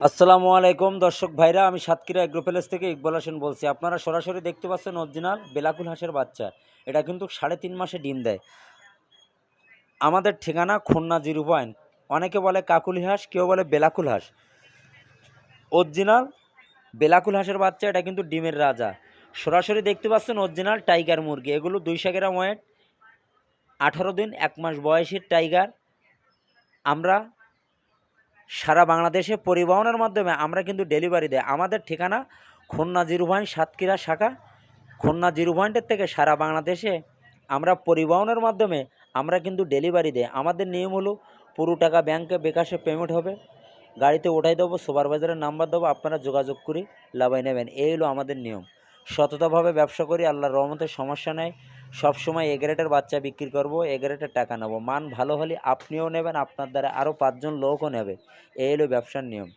আসসালামু আলাইকুম দর্শক ভাইরা, আমি সাতক্ষীরা এগ্রো প্যালেস থেকে ইকবাল হোসেন বলছি। আপনারা সরাসরি দেখতে পাচ্ছেন অরিজিনাল বেলাকুল হাঁসের বাচ্চা। এটা কিন্তু 3.5 মাসে ডিম দেয়। আমাদের ঠিকানা খুলনা 0 পয়েন্ট। অনেকে বলে কাকুলি হাঁস, কেউ বলে বেলাকুল হাঁস। অরিজিনাল বেলাকুল হাঁসের বাচ্চা, এটা কিন্তু ডিমের রাজা। সরাসরি দেখতে পাচ্ছেন অরিজিনাল টাইগার মুরগি। এগুলো 200 গ্রাম ওয়েট, 18 দিন 1 মাস বয়সের টাইগার। আমরা সারা বাংলাদেশে পরিবহনের মাধ্যমে আমরা কিন্তু ডেলিভারি দেয়। আমাদের ঠিকানা খুলনা 0 পয়েন্ট, সাতক্ষীরা শাখা। খুলনা 0 পয়েন্টের থেকে সারা বাংলাদেশে আমরা পরিবহনের মাধ্যমে আমরা কিন্তু ডেলিভারি দেয়। আমাদের নিয়ম হলো পুরো টাকা ব্যাংকে বিকাশে পেমেন্ট হবে, গাড়িতে উঠাই দেবো, সুপারভাইজারের নাম্বার দেবো, আপনারা যোগাযোগ করে লাভাই নেবেন। এই হলো আমাদের নিয়ম। সততাভাবে ব্যবসা করি, আল্লাহর রহমতের সমস্যা নেই। সবসময় এ গ্রেডের বাচ্চা বিক্রি করব, এ গ্রেডের টাকা নেবো। মান ভালো হলে আপনিও নেবেন, আপনার দ্বারা আরও 5 জন লোকও নেবে। এই হলো ব্যবসার নিয়ম।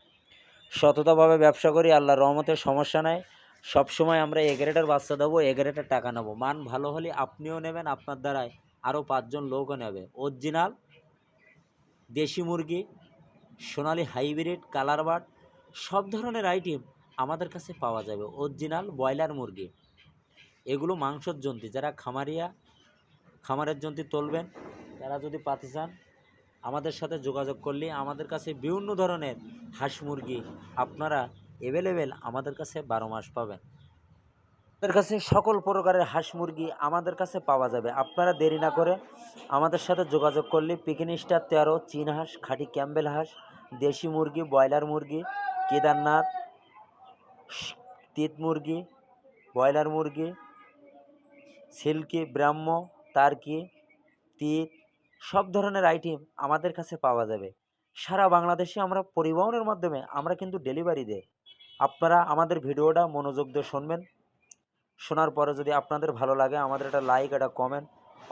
সততাভাবে ব্যবসা করি, আল্লাহর রহমতের সমস্যা নাই। সবসময় আমরা এ গ্রেডের বাচ্চা দেবো, এ গ্রেডের টাকা নেবো। মান ভালো হলে আপনিও নেবেন, আপনার দ্বারায় আরও 5 জন লোকও নেবে। অরিজিনাল দেশি মুরগি, সোনালি হাইব্রিড, কালার বার্ড, সব ধরনের আইটেম আমাদের কাছে পাওয়া যাবে। অরিজিনাল ব্রয়লার মুরগি, এগুলো মাংসর জন্তি। যারা খামারের জন্তি তুলবেন, তারা যদি পাতে চান আমাদের সাথে যোগাযোগ করলে আমাদের কাছে বিভিন্ন ধরনের হাঁস মুরগি আপনারা অ্যাভেলেবেল আমাদের কাছে 12 মাস পাবেন। আমাদের কাছে সকল প্রকারের হাঁস মুরগি আমাদের কাছে পাওয়া যাবে। আপনারা দেরি না করে আমাদের সাথে যোগাযোগ করলে পিকিন স্টার 13, চীন হাঁস, খাঁটি ক্যাম্বেল হাঁস, দেশি মুরগি, ব্রয়লার মুরগি, কেদারনাথ, তিত মুরগি, ব্রয়লার মুরগি, সিল্কি, ব্রাহ্ম, টার্কি, তিত, সব ধরনের আইটেম আমাদের কাছে পাওয়া যাবে। সারা বাংলাদেশে আমরা পরিবহনের মাধ্যমে আমরা কিন্তু ডেলিভারি দেই। আপনারা আমাদের ভিডিওটা মনোযোগ দিয়ে শুনবেন। শোনার পরে যদি আপনাদের ভালো লাগে, আমাদের একটা লাইক, একটা কমেন্ট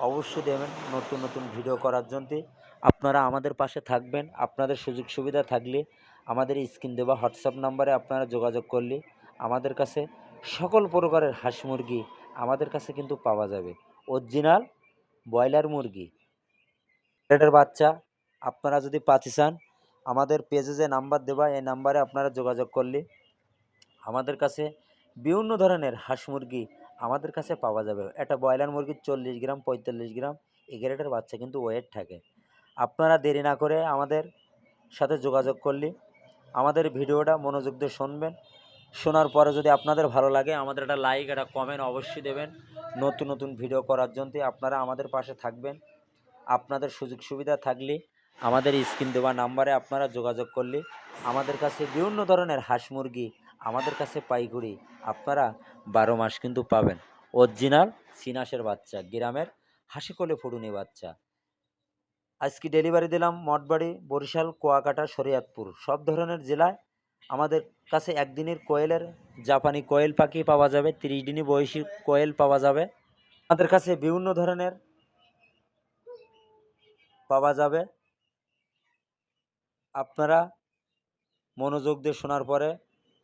অবশ্যই দেবেন। নতুন নতুন ভিডিও করার জন্যে আপনারা আমাদের পাশে থাকবেন। আপনাদের সুযোগ সুবিধা থাকলে আমাদের স্ক্রিন দেওয়া হোয়াটসঅ্যাপ নাম্বারে আপনারা যোগাযোগ করলে আমাদের কাছে সকল প্রকারের হাঁস মুরগি আমাদের কাছে কিন্তু পাওয়া যাবে। অরিজিনাল ব্রয়লার মুরগি, রেডের বাচ্চা আপনারা যদি পাতে চান, আমাদের পেজে যে নাম্বার দেওয়া, এই নাম্বারে আপনারা যোগাযোগ করলে আমাদের কাছে বিভিন্ন ধরনের হাঁস মুরগি আমাদের কাছে পাওয়া যাবে। একটা ব্রয়লার মুরগির 40 গ্রাম 45 গ্রাম এই গ্রেডের বাচ্চা কিন্তু ওয়েট থাকে। আপনারা দেরি না করে আমাদের সাথে যোগাযোগ করলে আমাদের ভিডিওটা মনোযোগ দিয়ে শুনবেন। শোনার পরে যদি আপনাদের ভালো লাগে, আমাদের একটা লাইক, একটা কমেন্ট অবশ্যই দেবেন। নতুন নতুন ভিডিও করার জন্য আপনারা আমাদের পাশে থাকবেন। আপনাদের সুযোগ সুবিধা থাকলে আমাদের স্ক্রিন দেওয়া নাম্বারে আপনারা যোগাযোগ করলে আমাদের কাছে বিভিন্ন ধরনের হাঁস মুরগি আমাদের কাছে পাইকারি আপনারা 12 মাস কিন্তু পাবেন। অরিজিনাল চীনাসের বাচ্চা, গ্রামের হাসিকলে ফুটুনি বাচ্চা। আজকে ডেলিভারি দিলাম মঠবাড়ি, বরিশাল, কুয়াকাটা, শরীয়তপুর, সব ধরনের জেলায়। আমাদের কাছে একদিনের কোয়েলের জাপানি কোয়েল পাখি পাওয়া যাবে, 30 দিনই বয়সী কোয়েল পাওয়া যাবে। আমাদের কাছে বিভিন্ন ধরনের পাওয়া যাবে। আপনারা মনোযোগ দিয়ে শোনার পরে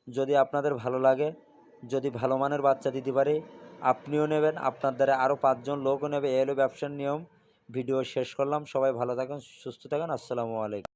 যদি আপনাদের ভালো লাগে, যদি ভালো মানের বাচ্চা দিতে পারি, আপনিও নেবেন, আপনার দ্বারা আরও 5 জন লোকও নেবে। এ হলো ব্যবসার নিয়ম। ভিডিও শেষ করলাম। সবাই ভালো থাকুন, সুস্থ থাকুন। আসসালামু আলাইকুম।